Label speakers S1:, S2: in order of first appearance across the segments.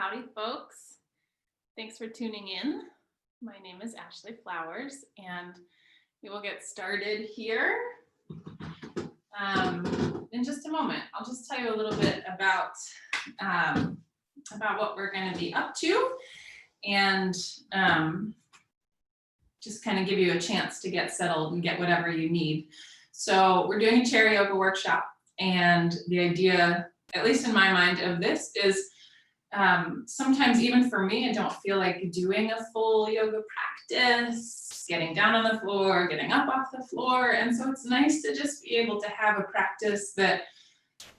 S1: Howdy, folks. Thanks for tuning in. My name is Ashley Flowers, and we will get started here in just a moment. I'll just tell you a little bit about what we're going to be up to, and just kind of give you a chance to get settled and get whatever you need. So we're doing a chair yoga workshop, and the idea, at least in my mind, of this is sometimes even for me, I don't feel like doing a full yoga practice, getting down on the floor, getting up off the floor. And so it's nice to just be able to have a practice that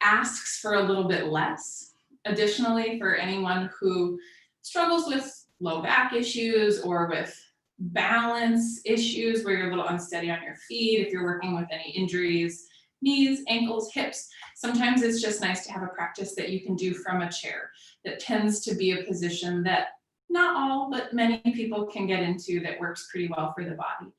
S1: asks for a little bit less. Additionally, for anyone who struggles with low back issues or with balance issues where you're a little unsteady on your feet, if you're working with any injuries, knees, ankles, hips, sometimes it's just nice to have a practice that you can do from a chair that tends to be a position that not all, but many people can get into that works pretty well for the body.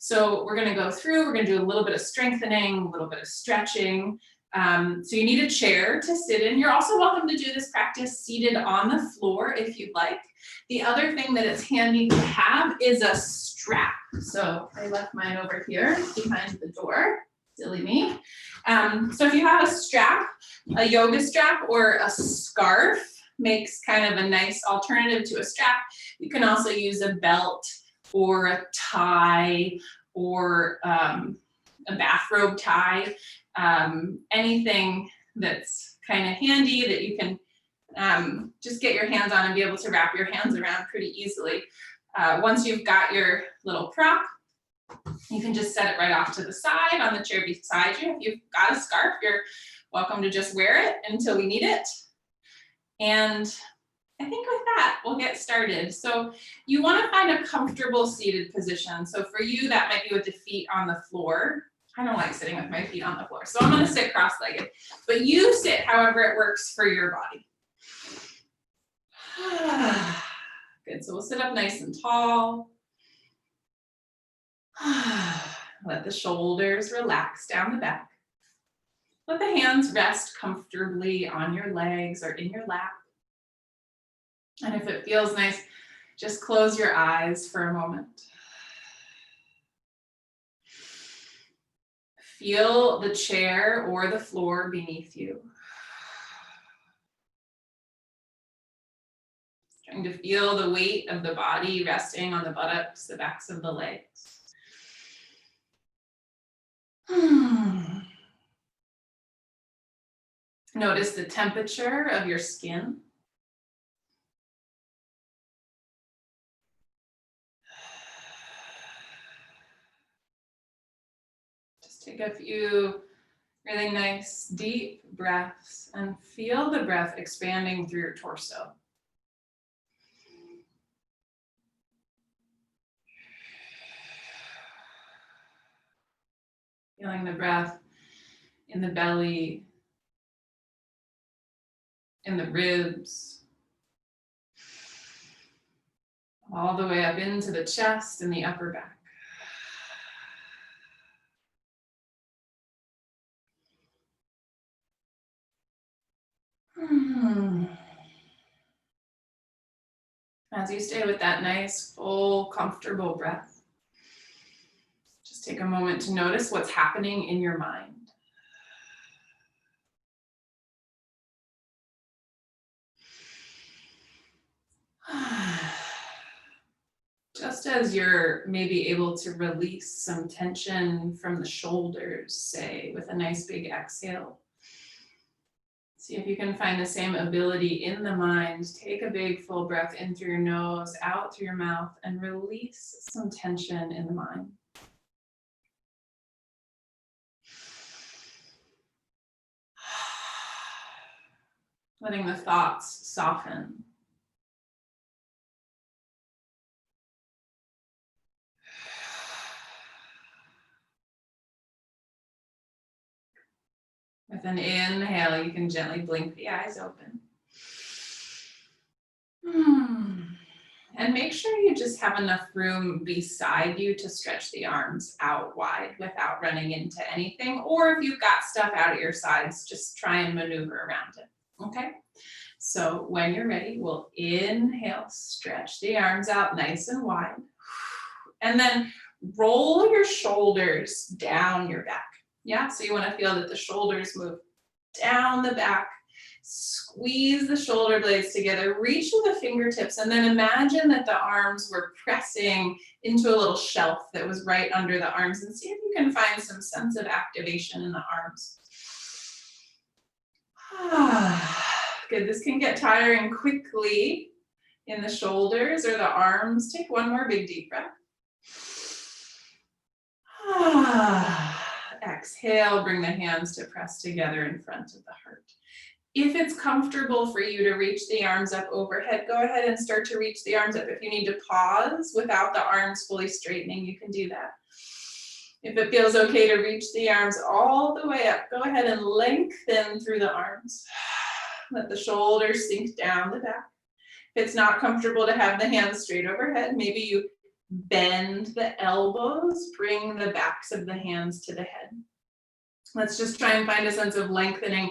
S1: So we're going to go through, we're going to do a little bit of strengthening, a little bit of stretching. So you need a chair to sit in. You're also welcome to do this practice seated on the floor if you'd like. The other thing that it's handy to have is a strap. So I left mine over here behind the door. Silly me. So if you have a strap, a yoga strap or a scarf makes kind of a nice alternative to a strap. You can also use a belt or a tie or a bathrobe tie, anything that's kind of handy that you can just get your hands on and be able to wrap your hands around pretty easily. Once you've got your little prop, you can just set it right off to the side on the chair beside you. If you've got a scarf, you're welcome to just wear it until we need it. And I think with that, we'll get started. So you want to find a comfortable seated position. So for you, that might be with the feet on the floor. I don't like sitting with my feet on the floor, so I'm going to sit cross-legged. But you sit however it works for your body. Good, so we'll sit up nice and tall. Let the shoulders relax down the back. Let the hands rest comfortably on your legs or in your lap. And if it feels nice, just close your eyes for a moment. Feel the chair or the floor beneath you. Trying to feel the weight of the body resting on the buttocks, the backs of the legs. Notice the temperature of your skin. Just take a few really nice deep breaths and feel the breath expanding through your torso. Feeling the breath in the belly, in the ribs, all the way up into the chest and the upper back. As you stay with that nice, full, comfortable breath, just take a moment to notice what's happening in your mind. Just as you're maybe able to release some tension from the shoulders, say, with a nice big exhale. See if you can find the same ability in the mind. Take a big full breath in through your nose, out through your mouth, and release some tension in the mind. Letting the thoughts soften. With an inhale, you can gently blink the eyes open. And make sure you just have enough room beside you to stretch the arms out wide without running into anything. Or if you've got stuff out at your sides, just try and maneuver around it. Okay? So when you're ready, we'll inhale, stretch the arms out nice and wide. And then roll your shoulders down your back. Yeah, so you want to feel that the shoulders move down the back. Squeeze the shoulder blades together, reach with the fingertips, and then imagine that the arms were pressing into a little shelf that was right under the arms, and see if you can find some sense of activation in the arms. Good, this can get tiring quickly in the shoulders or the arms. Take one more big deep breath. Exhale, bring the hands to press together in front of the heart. If it's comfortable for you to reach the arms up overhead, go ahead and start to reach the arms up. If you need to pause without the arms fully straightening, you can do that. If it feels okay to reach the arms all the way up, go ahead and lengthen through the arms. Let the shoulders sink down the back. If it's not comfortable to have the hands straight overhead, maybe you bend the elbows, bring the backs of the hands to the head. Let's just try and find a sense of lengthening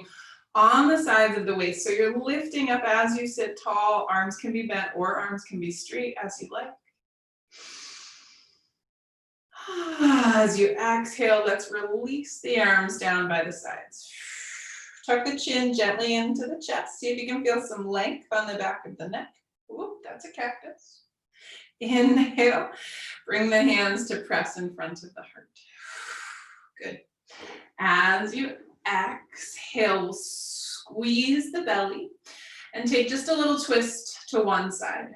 S1: on the sides of the waist. So you're lifting up as you sit tall. Arms can be bent or arms can be straight as you like. As you exhale, let's release the arms down by the sides. Tuck the chin gently into the chest. See if you can feel some length on the back of the neck. Whoop, that's a cactus. Inhale, bring the hands to press in front of the heart. Good. As you exhale, squeeze the belly and take just a little twist to one side.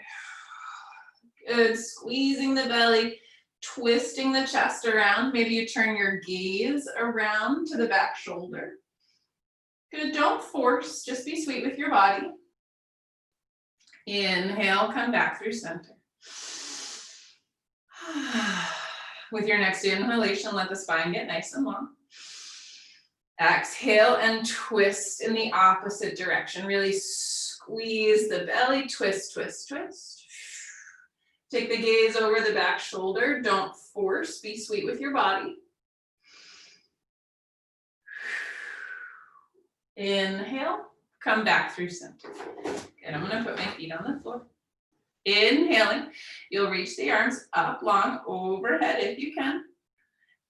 S1: Good, squeezing the belly, twisting the chest around. Maybe you turn your gaze around to the back shoulder. Good, don't force, just be sweet with your body. Inhale, come back through center. With your next inhalation, let the spine get nice and long. Exhale and twist in the opposite direction. Really squeeze the belly, twist, twist, twist. Take the gaze over the back shoulder. Don't force, be sweet with your body. Inhale, come back through center. And I'm gonna put my feet on the floor. Inhaling, you'll reach the arms up long overhead if you can.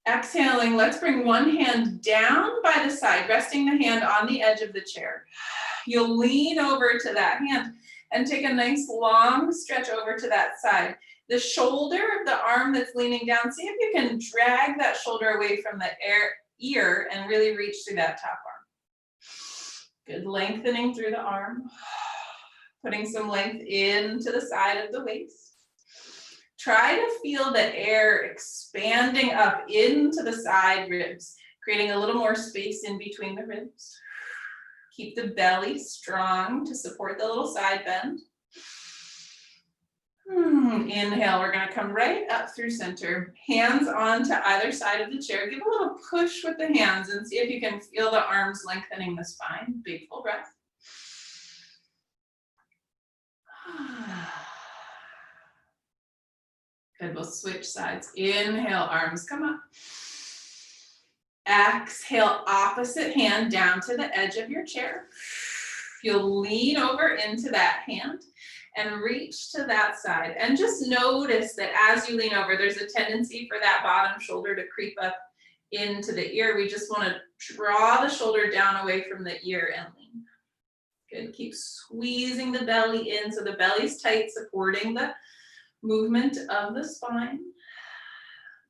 S1: Exhaling, let's bring one hand down by the side, resting the hand on the edge of the chair. You'll lean over to that hand and take a nice long stretch over to that side. The shoulder of the arm that's leaning down, see if you can drag that shoulder away from the ear and really reach through that top arm. Good, lengthening through the arm. Putting some length into the side of the waist. Try to feel the air expanding up into the side ribs, creating a little more space in between the ribs. Keep the belly strong to support the little side bend. Inhale, we're gonna come right up through center. Hands onto either side of the chair. Give a little push with the hands and see if you can feel the arms lengthening the spine. Big full breath. Good, we'll switch sides. Inhale, arms come up. Exhale, opposite hand down to the edge of your chair. You'll lean over into that hand and reach to that side. And just notice that as you lean over, there's a tendency for that bottom shoulder to creep up into the ear. We just want to draw the shoulder down away from the ear and lean. Good, keep squeezing the belly in so the belly's tight, supporting the movement of the spine.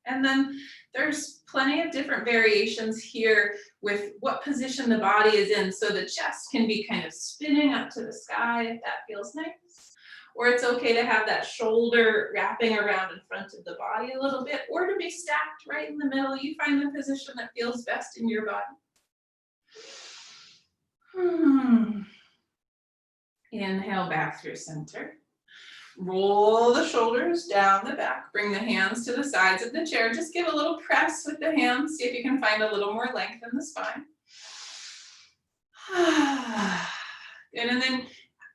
S1: And then there's plenty of different variations here with what position the body is in. So the chest can be kind of spinning up to the sky if that feels nice. Or it's okay to have that shoulder wrapping around in front of the body a little bit, or to be stacked right in the middle. You find the position that feels best in your body. Inhale back through center. Roll the shoulders down the back. Bring the hands to the sides of the chair. Just give a little press with the hands. See if you can find a little more length in the spine. Good, and then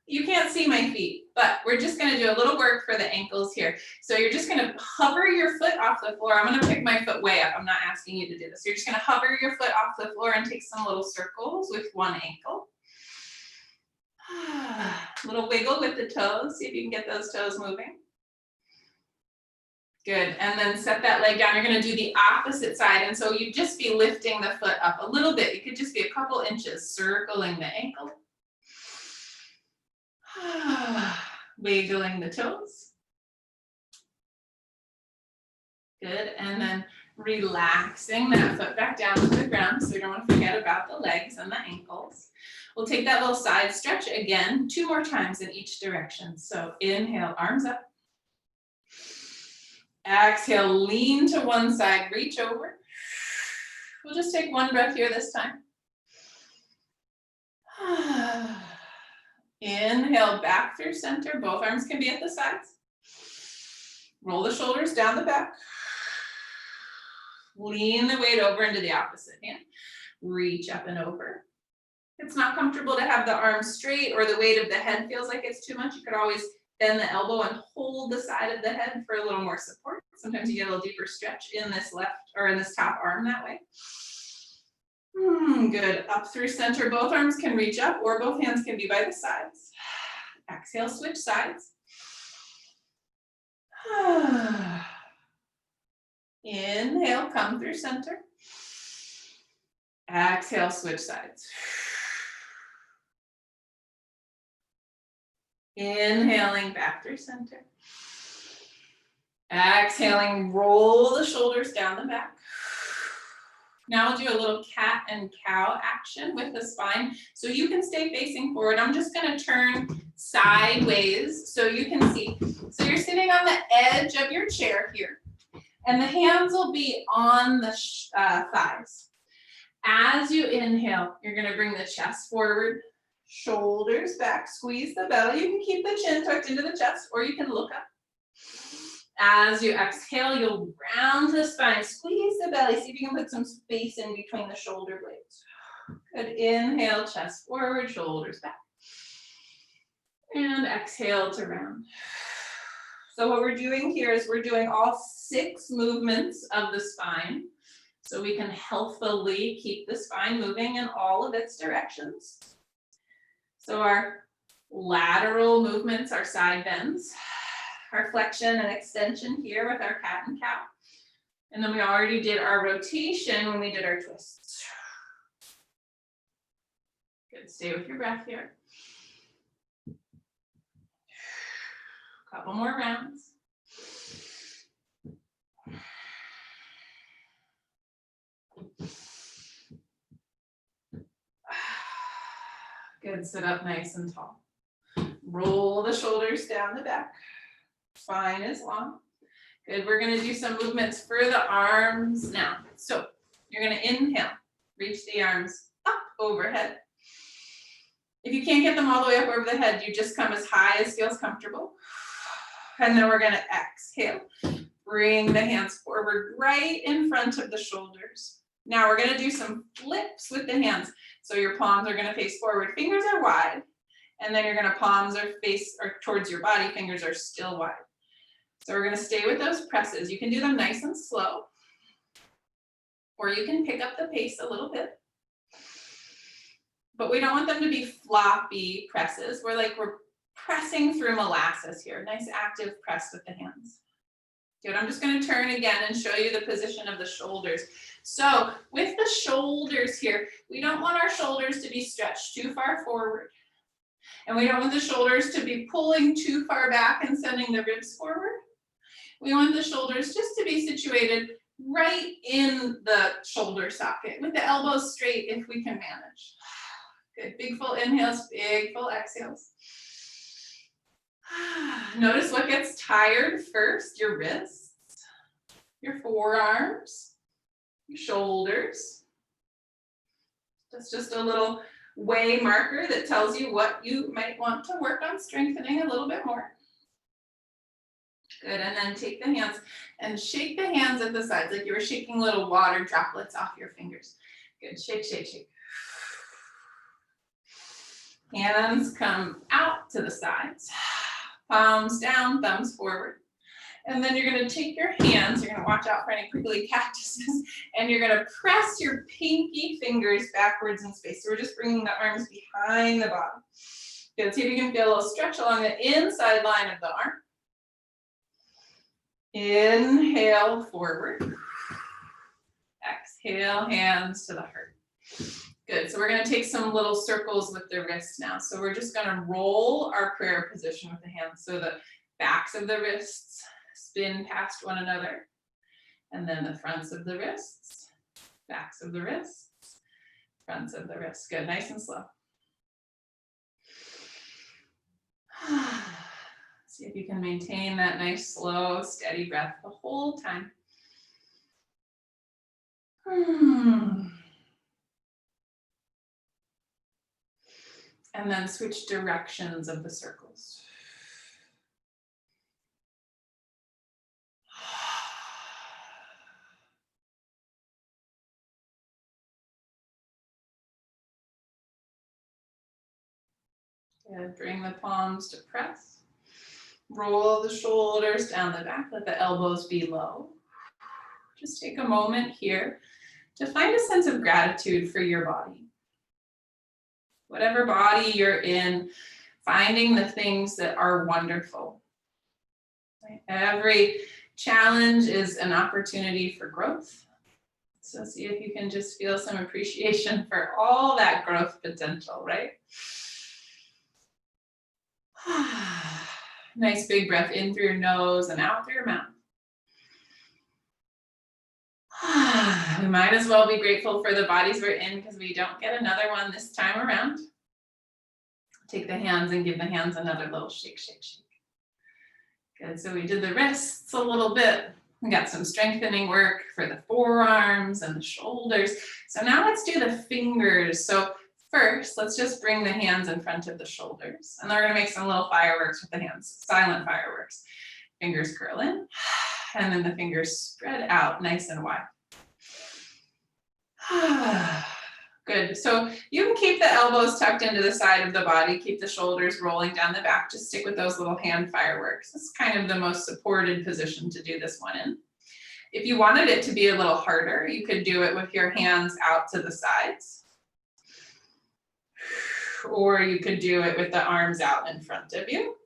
S1: you can't see my feet, but we're just gonna do a little work for the ankles here. So you're just gonna hover your foot off the floor. I'm gonna pick my foot way up. I'm not asking you to do this. You're just gonna hover your foot off the floor and take some little circles with one ankle. Little wiggle with the toes. See if you can get those toes moving. Good, and then set that leg down. You're gonna do the opposite side, and so you'd just be lifting the foot up a little bit. It could just be a couple inches, circling the ankle. Wiggling the toes. Good, and then relaxing that foot back down to the ground, so you don't want to forget about the legs and the ankles. We'll take that little side stretch again, 2 more times in each direction. So inhale, arms up. Exhale, lean to one side, reach over. We'll just take 1 breath here this time. Inhale, back through center. Both arms can be at the sides. Roll the shoulders down the back. Lean the weight over into the opposite hand. Reach up and over. If it's not comfortable to have the arms straight or the weight of the head feels like it's too much, you could always bend the elbow and hold the side of the head for a little more support. Sometimes you get a little deeper stretch in this left or in this top arm that way. Good. Up through center. Both arms can reach up or both hands can be by the sides. Exhale, switch sides. Inhale, come through center. Exhale, switch sides. Inhaling back through center. Exhaling, roll the shoulders down the back. Now we'll do a little cat and cow action with the spine. So you can stay facing forward. I'm just going to turn sideways so you can see. So you're sitting on the edge of your chair here, and the hands will be on the thighs. As you inhale, you're going to bring the chest forward, shoulders back, squeeze the belly. You can keep the chin tucked into the chest, or you can look up. As you exhale, you'll round the spine, squeeze the belly. See if you can put some space in between the shoulder blades. Good. Inhale, chest forward, shoulders back. And exhale to round. So what we're doing here is we're doing all 6 movements of the spine, so we can healthily keep the spine moving in all of its directions. So our lateral movements are side bends, our flexion and extension here with our cat and cow. And then we already did our rotation when we did our twists. Good, stay with your breath here. Couple more rounds. Good, sit up nice and tall. Roll the shoulders down the back. Spine is long. Good, we're gonna do some movements for the arms now. So you're gonna inhale, reach the arms up overhead. If you can't get them all the way up over the head, you just come as high as feels comfortable. And then we're gonna exhale. Bring the hands forward right in front of the shoulders. Now we're gonna do some flips with the hands. So your palms are gonna face forward, fingers are wide. And then you're gonna palms are face or towards your body, fingers are still wide. So we're gonna stay with those presses. You can do them nice and slow, or you can pick up the pace a little bit. But we don't want them to be floppy presses. We're pressing through molasses here. Nice active press with the hands. Good, I'm just gonna turn again and show you the position of the shoulders. So with the shoulders here, we don't want our shoulders to be stretched too far forward. And we don't want the shoulders to be pulling too far back and sending the ribs forward. We want the shoulders just to be situated right in the shoulder socket with the elbows straight if we can manage. Good, big full inhales, big full exhales. Notice what gets tired first, your wrists, your forearms, your shoulders. That's just a little way marker that tells you what you might want to work on strengthening a little bit more. Good, and then take the hands and shake the hands at the sides like you were shaking little water droplets off your fingers. Good, shake, shake, shake. Hands come out to the sides, palms down, thumbs forward. And then you're gonna take your hands, you're gonna watch out for any prickly cactuses, and you're gonna press your pinky fingers backwards in space. So we're just bringing the arms behind the body. Good, see if you can feel a little stretch along the inside line of the arm. Inhale, forward. Exhale, hands to the heart. Good, so we're gonna take some little circles with the wrists now. So we're just gonna roll our prayer position with the hands. So the backs of the wrists spin past one another. And then the fronts of the wrists, backs of the wrists, fronts of the wrists. Good, nice and slow. See if you can maintain that nice, slow, steady breath the whole time. And then switch directions of the circles. Good. Bring the palms to press. Roll the shoulders down the back, let the elbows be low. Just take a moment here to find a sense of gratitude for your body. Whatever body you're in, finding the things that are wonderful. Right? Every challenge is an opportunity for growth. So see if you can just feel some appreciation for all that growth potential, right? Nice big breath in through your nose and out through your mouth. We might as well be grateful for the bodies we're in because we don't get another one this time around. Take the hands and give the hands another little shake, shake, shake. Good, so we did the wrists a little bit. We got some strengthening work for the forearms and the shoulders. So now let's do the fingers. So first, let's just bring the hands in front of the shoulders. And then we're gonna make some little fireworks with the hands, silent fireworks. Fingers curl in, and then the fingers spread out nice and wide. Good, so you can keep the elbows tucked into the side of the body, keep the shoulders rolling down the back, just stick with those little hand fireworks. This is kind of the most supported position to do this one in. If you wanted it to be a little harder, you could do it with your hands out to the sides. Or you could do it with the arms out in front of you.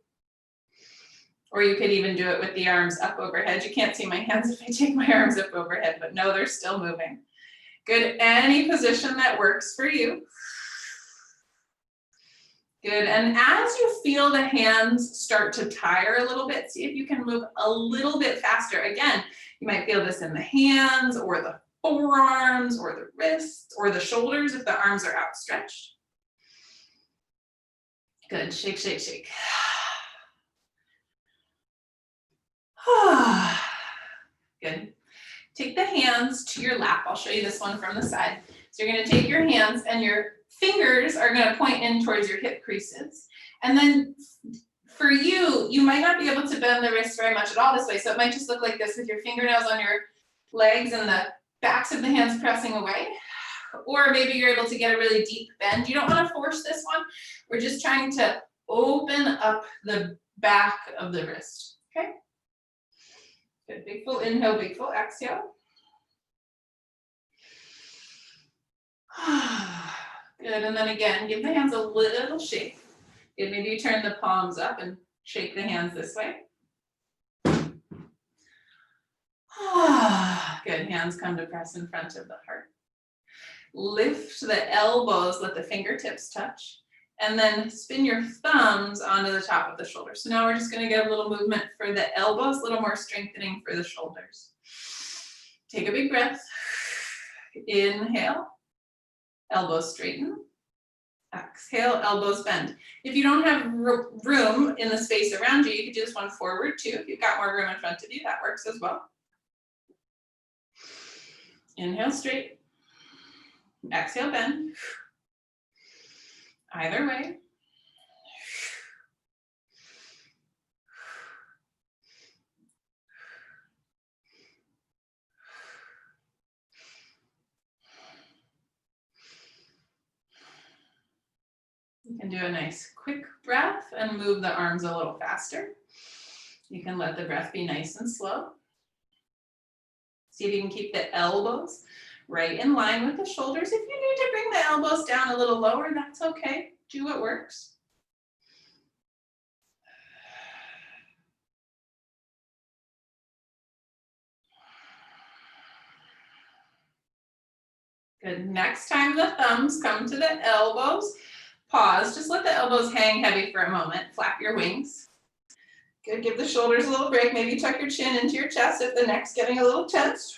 S1: Or you could even do it with the arms up overhead. You can't see my hands if I take my arms up overhead, but no, they're still moving. Good, any position that works for you. Good, and as you feel the hands start to tire a little bit, see if you can move a little bit faster. Again, you might feel this in the hands or the forearms or the wrists or the shoulders if the arms are outstretched. Good, shake, shake, shake. Good. Take the hands to your lap. I'll show you this one from the side. So you're going to take your hands and your fingers are going to point in towards your hip creases. And then for you, you might not be able to bend the wrists very much at all this way. So it might just look like this with your fingernails on your legs and the backs of the hands pressing away. Or maybe you're able to get a really deep bend. You don't want to force this one. We're just trying to open up the back of the wrist. Okay? Good, big full inhale, big full exhale. Good, and then again, give the hands a little shake. Good, maybe you turn the palms up and shake the hands this way. Good, hands come to press in front of the heart. Lift the elbows, let the fingertips touch. And then spin your thumbs onto the top of the shoulder. So now we're just going to get a little movement for the elbows, a little more strengthening for the shoulders. Take a big breath. Inhale, elbows straighten. Exhale, elbows bend. If you don't have room in the space around you, you could do this one forward too. If you've got more room in front of you, that works as well. Inhale, straight. Exhale, bend. Either way. You can do a nice quick breath and move the arms a little faster. You can let the breath be nice and slow. See if you can keep the elbows right in line with the shoulders. If you need to bring the elbows down a little lower, that's okay. Do what works. Good. Next time the thumbs come to the elbows, pause. Just let the elbows hang heavy for a moment. Flap your wings. Good. Give the shoulders a little break. Maybe tuck your chin into your chest if the neck's getting a little tense.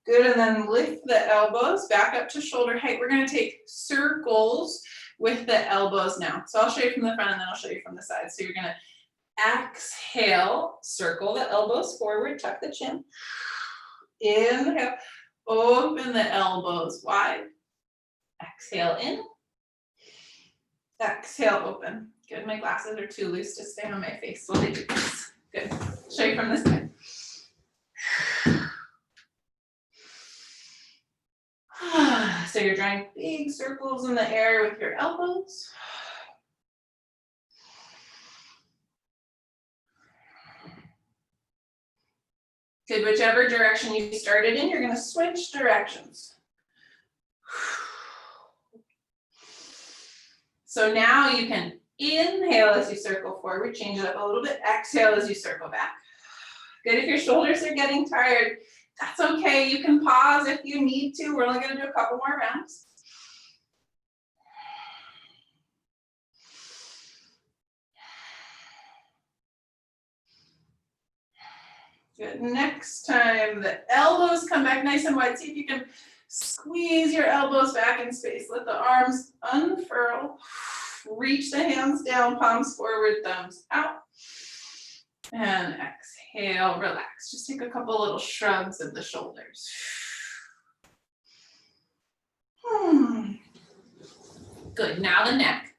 S1: Good. And then lift the elbows back up to shoulder height. We're going to take circles with the elbows now. So I'll show you from the front and then I'll show you from the side. So you're going to exhale, circle the elbows forward, tuck the chin. Inhale, open the elbows wide. Exhale in. Exhale, open. Good, my glasses are too loose to stay on my face while I do this. Good, show you from this side. So you're drawing big circles in the air with your elbows. Good, whichever direction you started in, you're gonna switch directions. So now you can inhale as you circle forward, change it up a little bit, exhale as you circle back. Good, if your shoulders are getting tired, that's okay. You can pause if you need to. We're only gonna do a couple more rounds. Good, next time the elbows come back nice and wide. See if you can squeeze your elbows back in space. Let the arms unfurl. Reach the hands down, palms forward, thumbs out. And exhale, relax. Just take a couple little shrugs of the shoulders. Good, now the neck.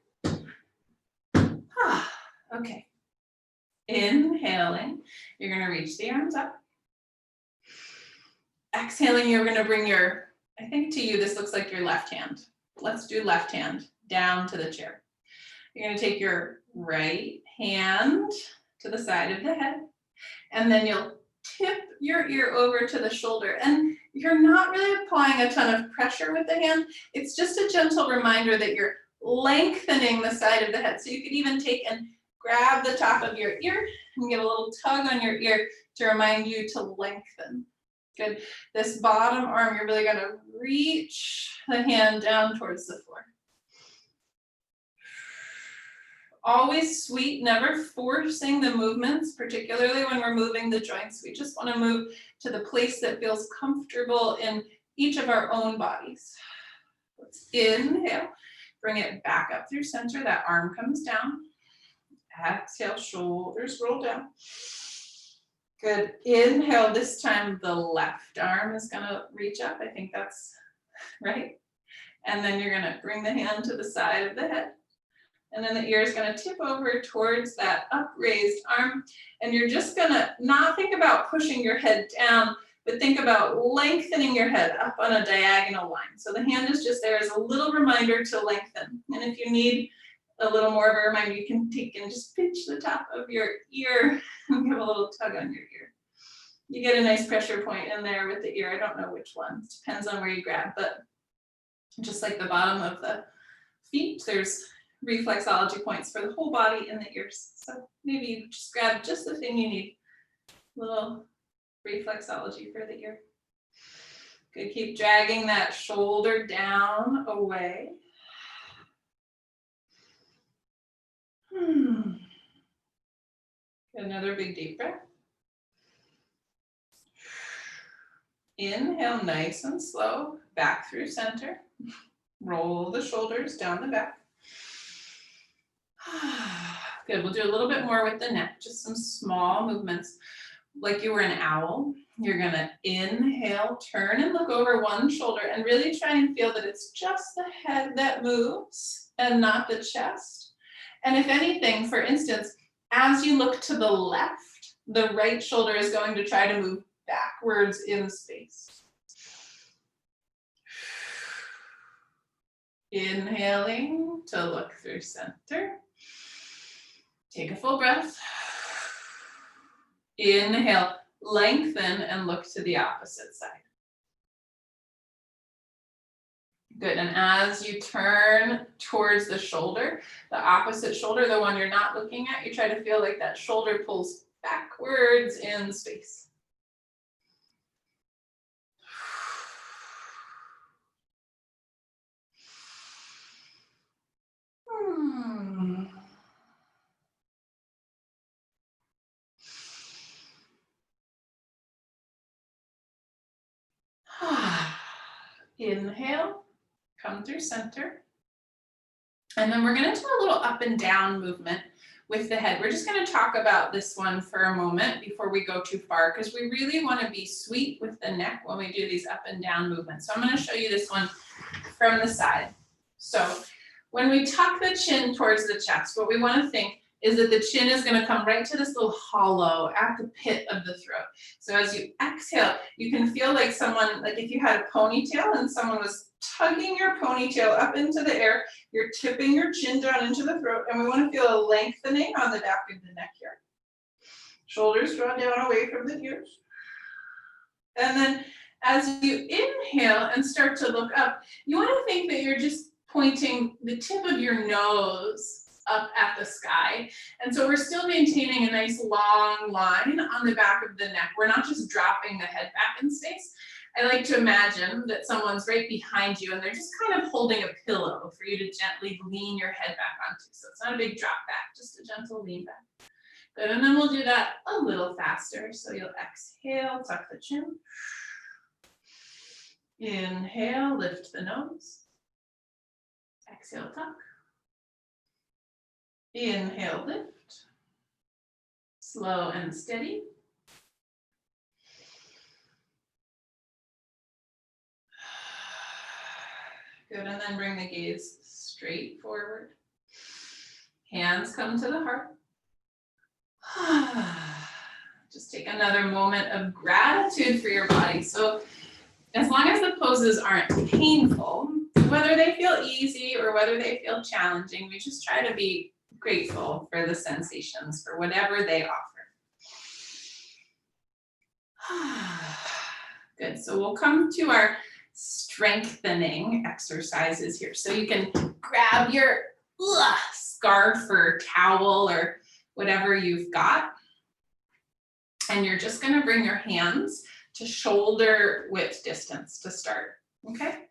S1: Okay. Inhaling, you're gonna reach the arms up. Exhaling, you're gonna bring your, I think to you, this looks like your left hand. Let's do left hand down to the chair. You're gonna take your right hand to the side of the head, and then you'll tip your ear over to the shoulder. And you're not really applying a ton of pressure with the hand. It's just a gentle reminder that you're lengthening the side of the head. So you could even take and grab the top of your ear and give a little tug on your ear to remind you to lengthen. Good. This bottom arm, you're really gonna reach the hand down towards the floor. Always sweet, never forcing the movements, particularly when we're moving the joints. We just wanna move to the place that feels comfortable in each of our own bodies. Let's inhale, bring it back up through center, that arm comes down. Exhale, shoulders roll down. Good, inhale, this time the left arm is gonna reach up. I think that's right. And then you're gonna bring the hand to the side of the head. And then the ear is gonna tip over towards that upraised arm. And you're just gonna not think about pushing your head down, but think about lengthening your head up on a diagonal line. So the hand is just there as a little reminder to lengthen. And if you need a little more of a reminder, you can take and just pinch the top of your ear and give a little tug on your ear. You get a nice pressure point in there with the ear. I don't know which one, it depends on where you grab, but just like the bottom of the feet, there's reflexology points for the whole body in the ears. So maybe you just grab just the thing you need, little reflexology for the ear. Good, keep dragging that shoulder down, away. Another big deep breath. Inhale, nice and slow, back through center. Roll the shoulders down the back. Good, we'll do a little bit more with the neck, just some small movements. Like you were an owl, you're gonna inhale, turn and look over one shoulder and really try and feel that it's just the head that moves and not the chest. And if anything, for instance, as you look to the left, the right shoulder is going to try to move backwards in space. Inhaling to look through center. Take a full breath. Inhale, lengthen and look to the opposite side. Good, and as you turn towards the shoulder, the opposite shoulder, the one you're not looking at, you try to feel like that shoulder pulls backwards in space. Inhale, come through center. And then we're gonna do a little up and down movement with the head. We're just gonna talk about this one for a moment before we go too far, because we really wanna be sweet with the neck when we do these up and down movements. So I'm gonna show you this one from the side. So when we tuck the chin towards the chest, what we wanna think is that the chin is gonna come right to this little hollow at the pit of the throat. So as you exhale, you can feel like someone, like if you had a ponytail and someone was tugging your ponytail up into the air, you're tipping your chin down into the throat, and we want to feel a lengthening on the back of the neck here. Shoulders draw down away from the ears. And then as you inhale and start to look up, you want to think that you're just pointing the tip of your nose up at the sky. And so we're still maintaining a nice long line on the back of the neck. We're not just dropping the head back in space. I like to imagine that someone's right behind you and they're just kind of holding a pillow for you to gently lean your head back onto. So it's not a big drop back, just a gentle lean back. Good, and then we'll do that a little faster. So you'll exhale, tuck the chin. Inhale, lift the nose. Exhale, tuck. Inhale, lift. Slow and steady. Good, and then bring the gaze straight forward. Hands come to the heart. Just take another moment of gratitude for your body. So as long as the poses aren't painful, whether they feel easy or whether they feel challenging, we just try to be grateful for the sensations, for whatever they offer. Good, so we'll come to our strengthening exercises here. So you can grab your scarf or towel or whatever you've got, and you're just gonna bring your hands to shoulder width distance to start, okay?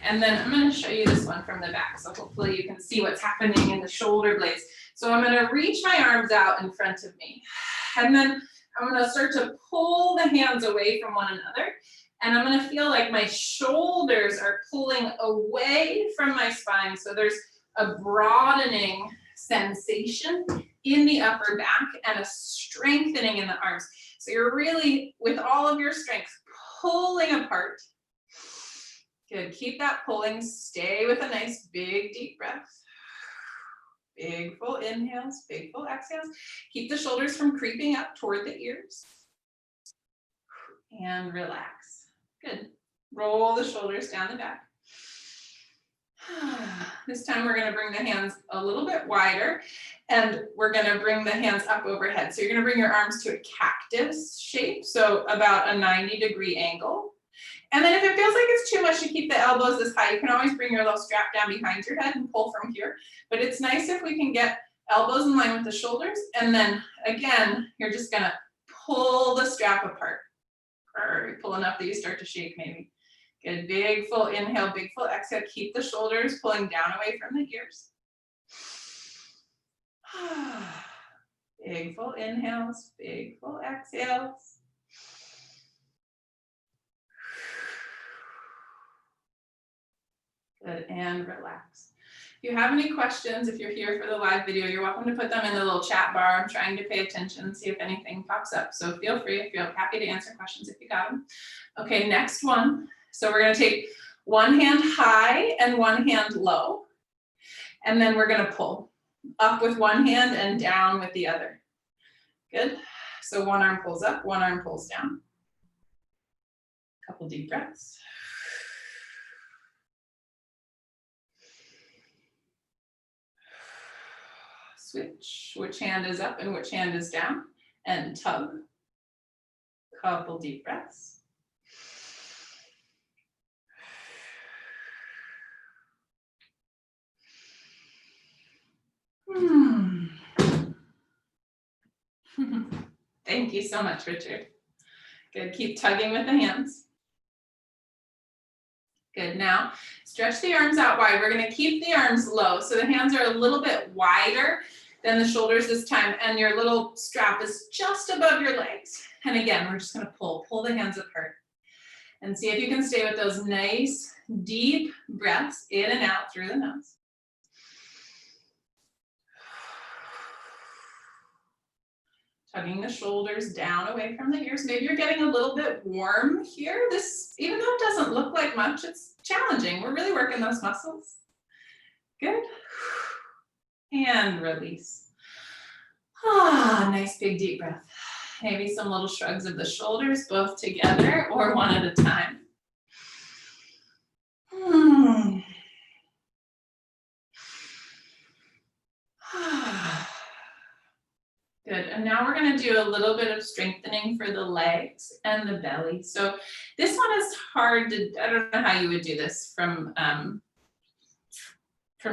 S1: And then I'm gonna show you this one from the back, so hopefully you can see what's happening in the shoulder blades. So I'm gonna reach my arms out in front of me, and then I'm gonna start to pull the hands away from one another, and I'm gonna feel like my shoulders are pulling away from my spine, so there's a broadening sensation in the upper back and a strengthening in the arms. So you're really, with all of your strength, pulling apart. Good, keep that pulling, stay with a nice big deep breath. Big full inhales, big full exhales. Keep the shoulders from creeping up toward the ears. And relax. Good. Roll the shoulders down the back. This time we're going to bring the hands a little bit wider, and we're going to bring the hands up overhead. So you're going to bring your arms to a cactus shape, so about a 90-degree angle. And then if it feels like it's too much to keep the elbows this high, you can always bring your little strap down behind your head and pull from here. But it's nice if we can get elbows in line with the shoulders. And then again, you're just going to pull the strap apart. Or you pull enough that you start to shake maybe. Good, big full inhale, big full exhale. Keep the shoulders pulling down away from the ears. Big full inhales, big full exhales. Good, and relax. If you have any questions, if you're here for the live video, you're welcome to put them in the little chat bar. I'm trying to pay attention, see if anything pops up. So feel free, I feel happy to answer questions if you got them. Okay, next one. So we're gonna take one hand high and one hand low. And then we're gonna pull up with one hand and down with the other. Good, so one arm pulls up, one arm pulls down. Couple deep breaths. Switch, which hand is up and which hand is down, and tug. Couple deep breaths. Thank you so much, Richard. Good, keep tugging with the hands. Good, now stretch the arms out wide. We're gonna keep the arms low, so the hands are a little bit wider than the shoulders this time, and your little strap is just above your legs. And again, we're just gonna pull the hands apart. And see if you can stay with those nice, deep breaths in and out through the nose. Tugging the shoulders down away from the ears. Maybe you're getting a little bit warm here. This, even though it doesn't look like much, it's challenging. We're really working those muscles. Good. And release. Ah, nice big deep breath. Maybe some little shrugs of the shoulders, both together or one at a time. Good, and now we're gonna do a little bit of strengthening for the legs and the belly. So this one is hard to, I don't know how you would do this from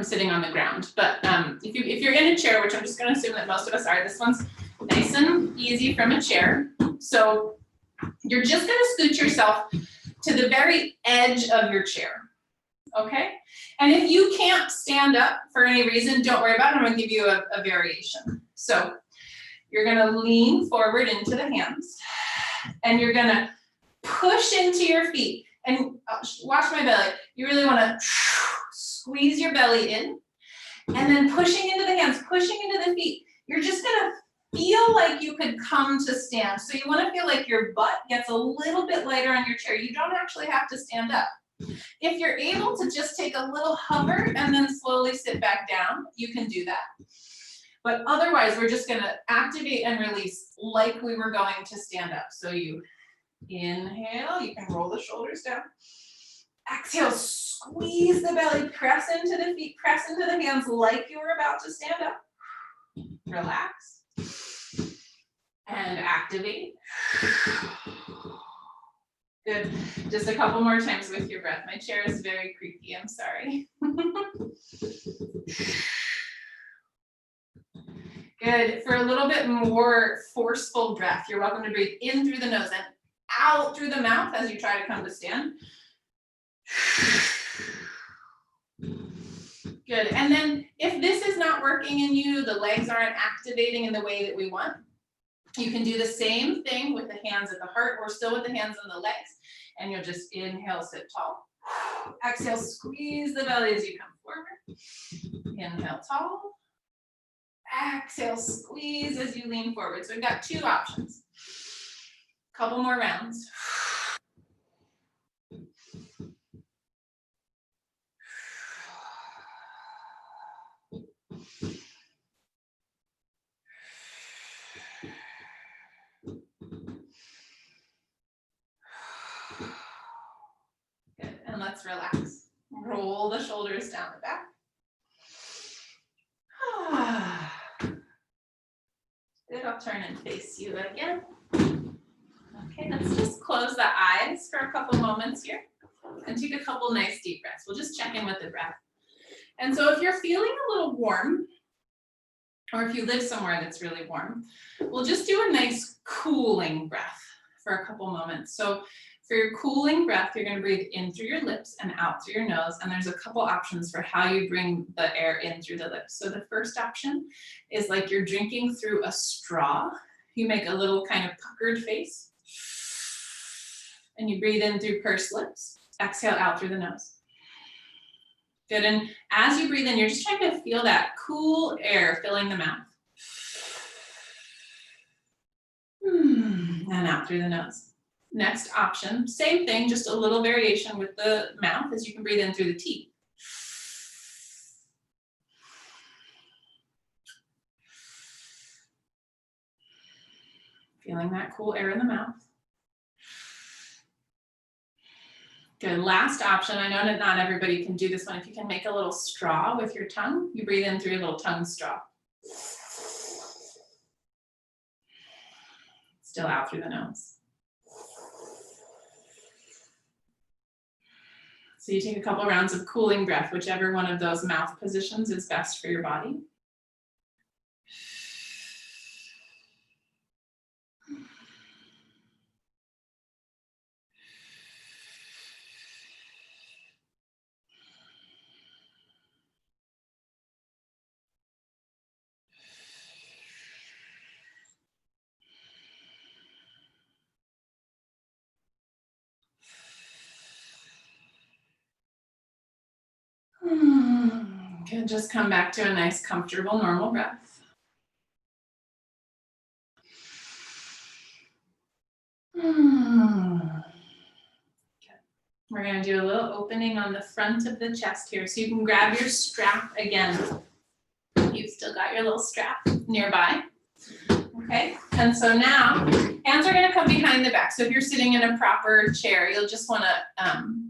S1: sitting on the ground, but if you're in a chair, which I'm just gonna assume that most of us are, this one's nice and easy from a chair. So you're just gonna scoot yourself to the very edge of your chair, okay? And if you can't stand up for any reason, don't worry about it, I'm gonna give you a variation. So you're gonna lean forward into the hands, and you're gonna push into your feet. And watch my belly. You really wanna squeeze your belly in, and then pushing into the hands, pushing into the feet. You're just gonna feel like you could come to stand. So you wanna feel like your butt gets a little bit lighter on your chair. You don't actually have to stand up. If you're able to just take a little hover and then slowly sit back down, you can do that. But otherwise, we're just gonna activate and release like we were going to stand up. So you inhale, you can roll the shoulders down. Exhale, squeeze the belly, press into the feet, press into the hands like you were about to stand up. Relax. And activate. Good. Just a couple more times with your breath. My chair is very creaky, I'm sorry. Good. For a little bit more forceful breath, you're welcome to breathe in through the nose and out through the mouth as you try to come to stand. Good. And then if this is not working in you, the legs aren't activating in the way that we want, you can do the same thing with the hands at the heart or still with the hands on the legs. And you'll just inhale, sit tall. Exhale, squeeze the belly as you come forward. Inhale, tall. Exhale, squeeze as you lean forward. So we've got two options. Couple more rounds. Good, and let's relax. Roll the shoulders down the back. Good, I'll turn and face you again. Okay, let's just close the eyes for a couple moments here and take a couple nice deep breaths. We'll just check in with the breath. And so if you're feeling a little warm, or if you live somewhere that's really warm, we'll just do a nice cooling breath for a couple moments. So for your cooling breath, you're gonna breathe in through your lips and out through your nose. And there's a couple options for how you bring the air in through the lips. So the first option is like you're drinking through a straw. You make a little kind of puckered face. And you breathe in through pursed lips. Exhale out through the nose. Good, and as you breathe in, you're just trying to feel that cool air filling the mouth. And out through the nose. Next option, same thing, just a little variation with the mouth as you can breathe in through the teeth. Feeling that cool air in the mouth. Good, last option, I know that not everybody can do this one. If you can make a little straw with your tongue, you breathe in through your little tongue straw. Still out through the nose. So you take a couple rounds of cooling breath, whichever one of those mouth positions is best for your body. can just come back to a nice, comfortable, normal breath. We're going to do a little opening on the front of the chest here. So you can grab your strap again. You've still got your little strap nearby. Okay, and so now hands are going to come behind the back. So if you're sitting in a proper chair, you'll just want to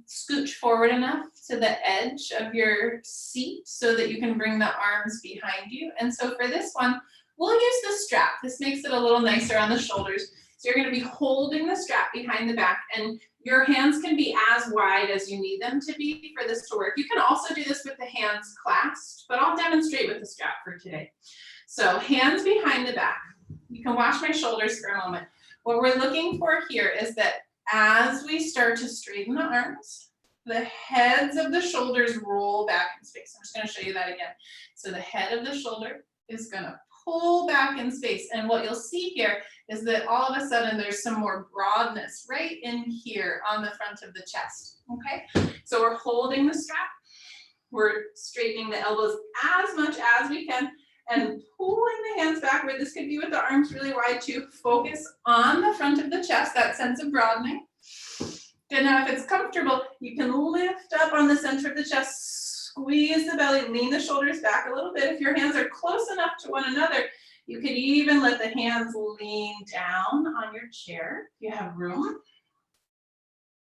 S1: scooch forward enough to the edge of your seat so that you can bring the arms behind you. And so for this one, we'll use the strap. This makes it a little nicer on the shoulders. So you're going to be holding the strap behind the back, and your hands can be as wide as you need them to be for this to work. You can also do this with the hands clasped, but I'll demonstrate with the strap for today. So hands behind the back. You can watch my shoulders for a moment. What we're looking for here is that as we start to straighten the arms, the heads of the shoulders roll back in space. I'm just going to show you that again. So the head of the shoulder is going to pull back in space. And what you'll see here is that all of a sudden there's some more broadness right in here on the front of the chest. Okay, so we're holding the strap. We're straightening the elbows as much as we can and pulling the hands backward. This could be with the arms really wide too. Focus on the front of the chest, that sense of broadening. Good, now if it's comfortable, you can lift up on the center of the chest, squeeze the belly, lean the shoulders back a little bit. If your hands are close enough to one another, you could even let the hands lean down on your chair if you have room.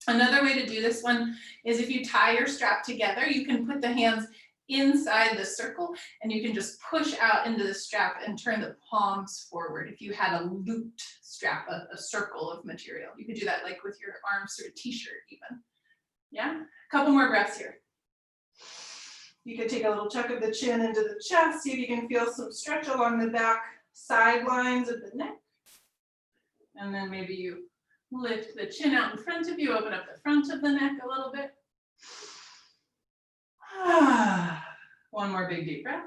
S1: Another way to do this one is if you tie your strap together, you can put the hands inside the circle and you can just push out into the strap and turn the palms forward. If you had a looped strap, a circle of material, you could do that like with your arms or a t-shirt even. Yeah, a couple more breaths here. You could take a little tuck of the chin into the chest, see if you can feel some stretch along the back sidelines of the neck. And then maybe you lift the chin out in front of you, open up the front of the neck a little bit. One more big deep breath.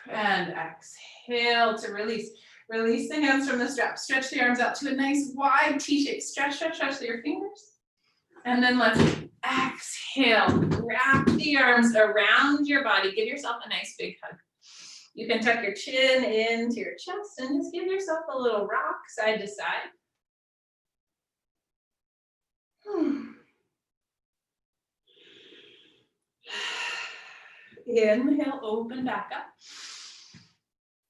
S1: And exhale to release. Release the hands from the strap. Stretch the arms out to a nice wide T-shape. Stretch, stretch, stretch your fingers. And then let's exhale. Wrap the arms around your body. Give yourself a nice big hug. You can tuck your chin into your chest and just give yourself a little rock side to side. Inhale, open back up.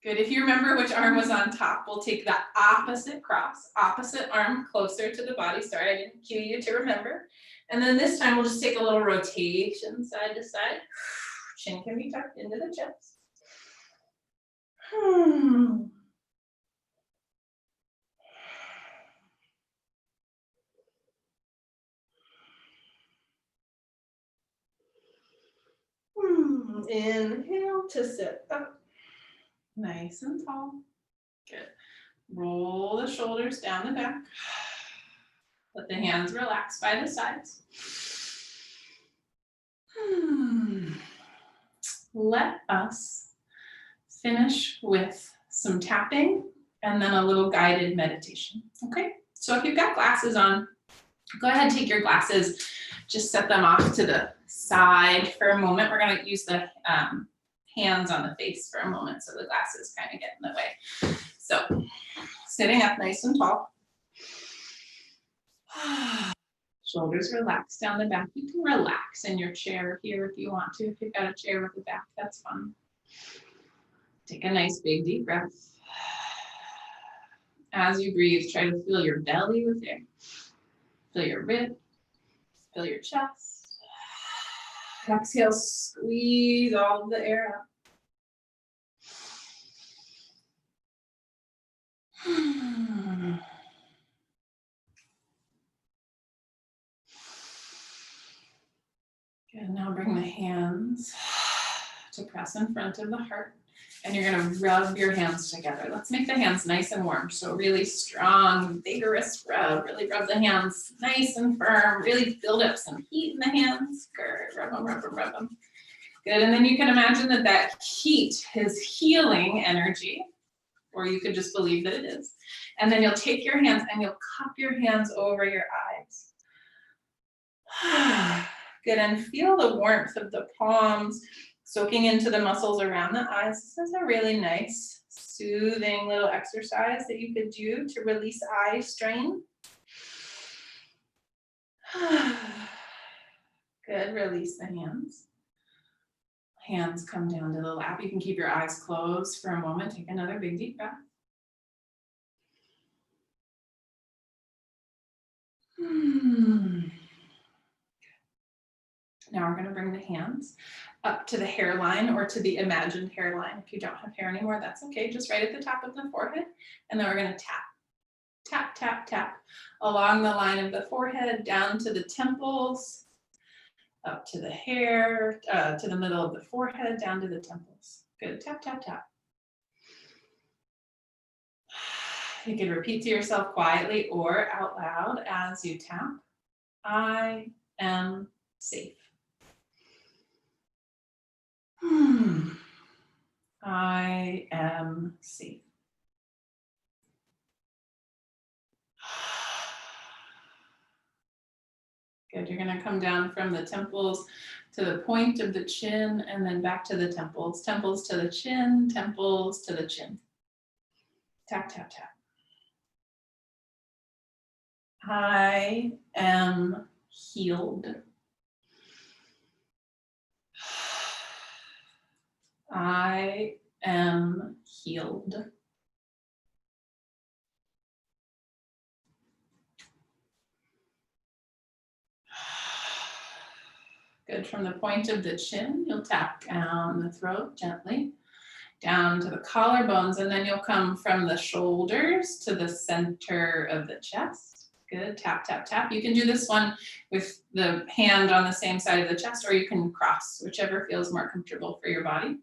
S1: Good, if you remember which arm was on top, we'll take the opposite cross, opposite arm closer to the body. Sorry, I didn't cue you to remember. And then this time we'll just take a little rotation side to side. Chin can be tucked into the chest. Inhale to sit up, nice and tall. Good. Roll the shoulders down the back. Let the hands relax by the sides. Let us finish with some tapping and then a little guided meditation. Okay, so if you've got glasses on, go ahead and take your glasses, just set them off to the side for a moment. We're going to use the hands on the face for a moment so the glasses kind of get in the way. So sitting up nice and tall. Shoulders relaxed down the back. You can relax in your chair here if you want to. If you've got a chair with a back, that's fine. Take a nice big deep breath. As you breathe, try to fill your belly with air. Fill your ribs, fill your chest. Exhale, squeeze all of the air out. Good, now bring the hands to press in front of the heart. And you're gonna rub your hands together. Let's make the hands nice and warm. So really strong, vigorous rub. Really rub the hands nice and firm. Really build up some heat in the hands. Good, rub them, rub them, rub them. Good, and then you can imagine that that heat is healing energy, or you could just believe that it is. And then you'll take your hands and you'll cup your hands over your eyes. Good, and feel the warmth of the palms soaking into the muscles around the eyes. This is a really nice, soothing little exercise that you could do to release eye strain. Good, release the hands. Hands come down to the lap. You can keep your eyes closed for a moment. Take another big deep breath. Now we're going to bring the hands up to the hairline or to the imagined hairline. If you don't have hair anymore, that's okay. Just right at the top of the forehead. And then we're going to tap, tap, tap, tap along the line of the forehead, down to the temples, up to the hair, to the middle of the forehead, down to the temples. Good, tap, tap, tap. You can repeat to yourself quietly or out loud as you tap. I am safe. I am safe. Good, you're gonna come down from the temples to the point of the chin and then back to the temples. Temples to the chin, temples to the chin. Tap, tap, tap. I am healed. I am healed. Good, from the point of the chin, you'll tap down the throat gently, down to the collarbones, and then you'll come from the shoulders to the center of the chest. Good, tap, tap, tap. You can do this one with the hand on the same side of the chest, or you can cross, whichever feels more comfortable for your body.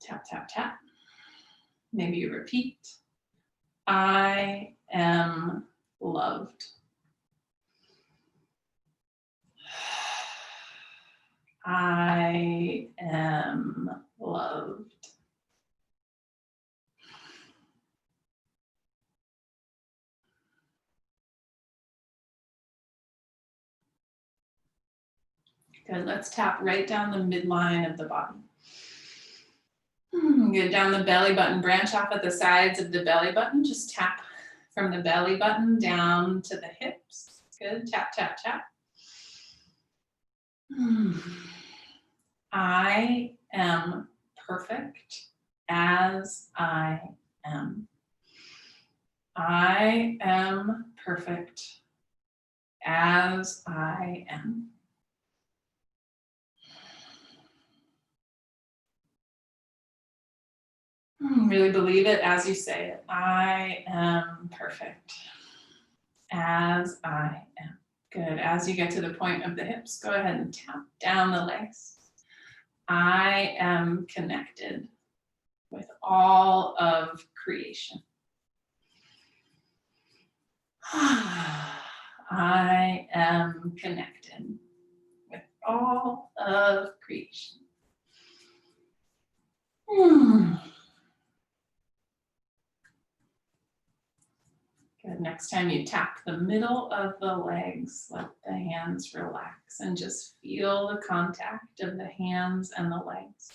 S1: Tap, tap, tap. Maybe you repeat. I am loved. I am loved. Good, let's tap right down the midline of the body. Good, down the belly button, branch off at the sides of the belly button. Just tap from the belly button down to the hips. Good, tap, tap, tap. I am perfect as I am. I am perfect as I am. Really believe it as you say it. I am perfect as I am. Good. As you get to the point of the hips, go ahead and tap down the legs. I am connected with all of creation. I am connected with all of creation. Good. Next time you tap the middle of the legs, let the hands relax and just feel the contact of the hands and the legs.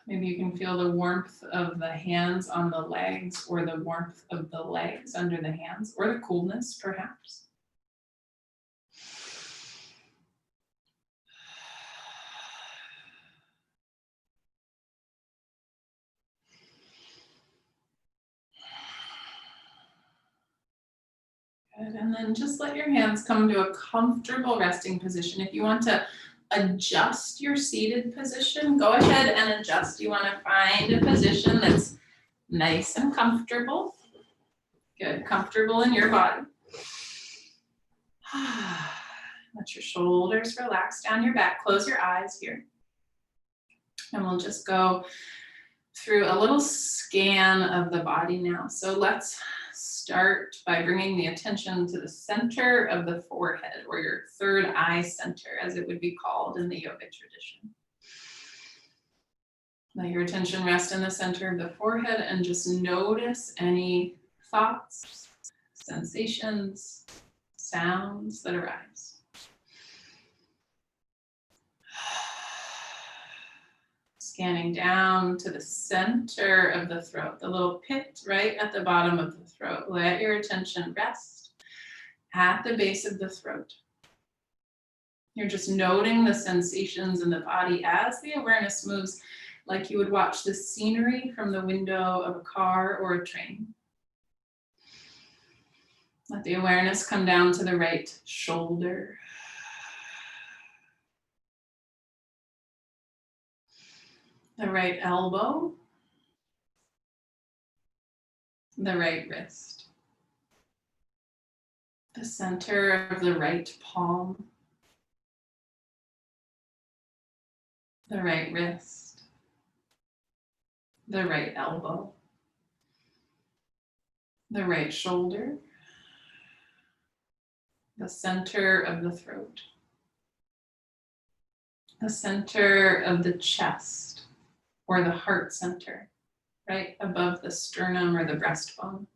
S1: Maybe you can feel the warmth of the hands on the legs, or the warmth of the legs under the hands, or the coolness perhaps. Good. And then just let your hands come to a comfortable resting position. If you want to adjust your seated position, go ahead and adjust. You want to find a position that's nice and comfortable. Good, comfortable in your body. Let your shoulders relax down your back. Close your eyes here. And we'll just go through a little scan of the body now. So let's start by bringing the attention to the center of the forehead, or your third eye center, as it would be called in the yoga tradition. Let your attention rest in the center of the forehead and just notice any thoughts, sensations, sounds that arise. Scanning down to the center of the throat, the little pit right at the bottom of the throat. Let your attention rest at the base of the throat. You're just noting the sensations in the body as the awareness moves, like you would watch the scenery from the window of a car or a train. Let the awareness come down to the right shoulder. The right elbow. The right wrist. The center of the right palm. The right wrist. The right elbow. The right shoulder. The center of the throat. The center of the chest, or the heart center, right above the sternum or the breastbone.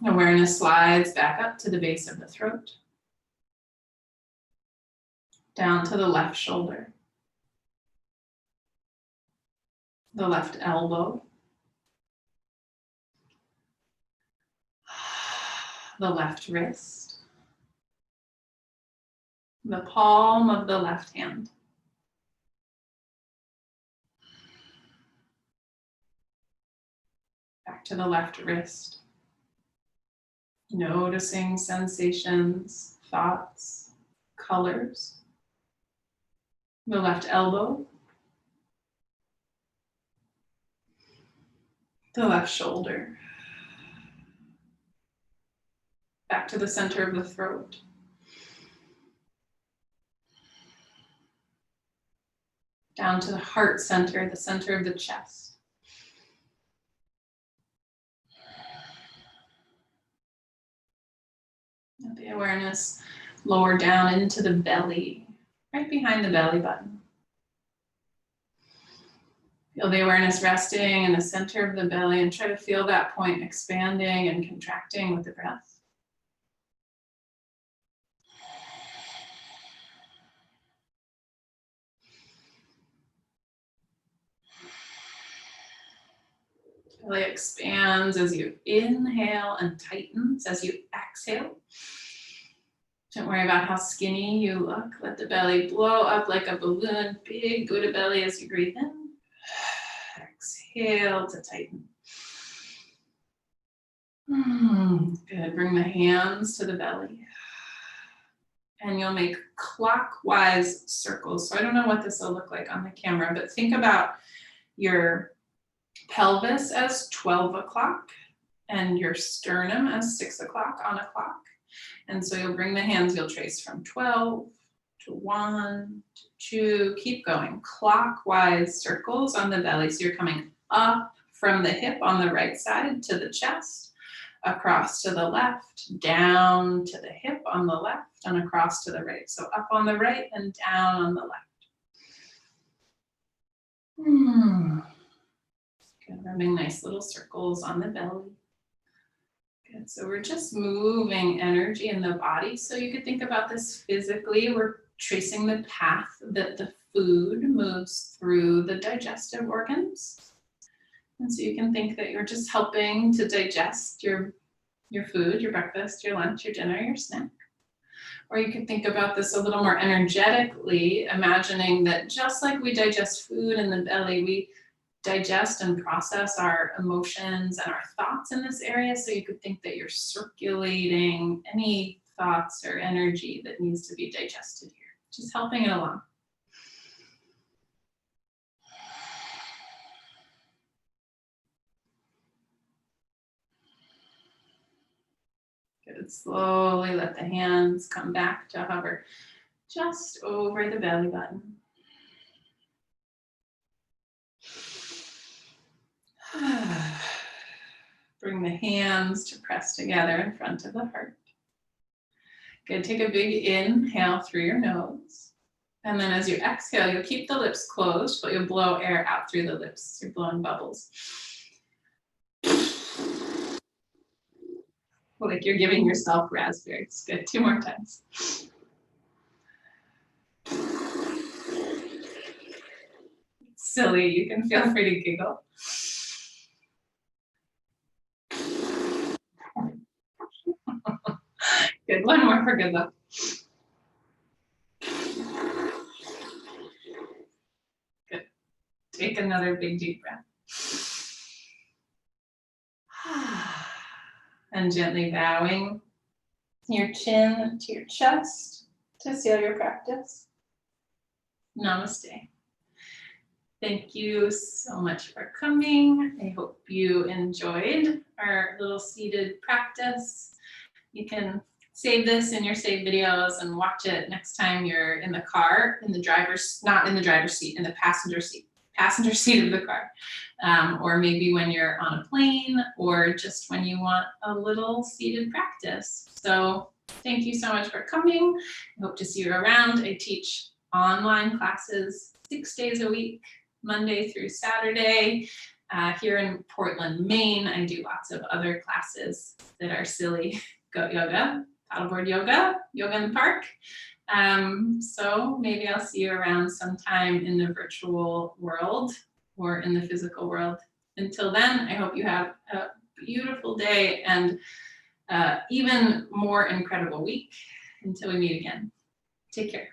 S1: Awareness slides back up to the base of the throat, down to the left shoulder, the left elbow, the left wrist, the palm of the left hand. Back to the left wrist. Noticing sensations, thoughts, colors. The left elbow. The left shoulder. Back to the center of the throat. Down to the heart center, the center of the chest. Let the awareness lower down into the belly, right behind the belly button. Feel the awareness resting in the center of the belly and try to feel that point expanding and contracting with the breath. Belly expands as you inhale and tightens as you exhale. Don't worry about how skinny you look. Let the belly blow up like a balloon. Big Buddha belly as you breathe in. Exhale to tighten. Good. Bring the hands to the belly. And you'll make clockwise circles. So I don't know what this will look like on the camera, but think about your pelvis as 12 o'clock and your sternum as 6 o'clock on a clock. And so you'll bring the hands, you'll trace from 12 to 1 to 2, keep going. Clockwise circles on the belly. So you're coming up from the hip on the right side to the chest, across to the left, down to the hip on the left, and across to the right. So up on the right and down on the left. Good, rubbing nice little circles on the belly. Good, so we're just moving energy in the body. So you could think about this physically. We're tracing the path that the food moves through the digestive organs. And so you can think that you're just helping to digest your food, your breakfast, your lunch, your dinner, your snack. Or you could think about this a little more energetically, imagining that just like we digest food in the belly, we digest and process our emotions and our thoughts in this area. So you could think that you're circulating any thoughts or energy that needs to be digested here, just helping it along. Good, slowly let the hands come back to hover just over the belly button. Bring the hands to press together in front of the heart. Good, take a big inhale through your nose. And then as you exhale, you'll keep the lips closed, but you'll blow air out through the lips. You're blowing bubbles. Like you're giving yourself raspberries. Good, 2 more times. Silly, you can feel free to giggle. Good, 1 more for good luck. Good, take another big deep breath. And gently bowing your chin to your chest to seal your practice. Namaste. Thank you so much for coming. I hope you enjoyed our little seated practice. You can save this in your saved videos and watch it next time you're in the car, in the driver's, not in the driver's seat, in the passenger seat of the car. Or maybe when you're on a plane, or just when you want a little seated practice. So thank you so much for coming. I hope to see you around. I teach online classes 6 days a week, Monday through Saturday. Here in Portland, Maine, I do lots of other classes that are silly. Goat yoga, paddleboard yoga, yoga in the park. So maybe I'll see you around sometime in the virtual world or in the physical world. Until then, I hope you have a beautiful day and even more incredible week until we meet again. Take care.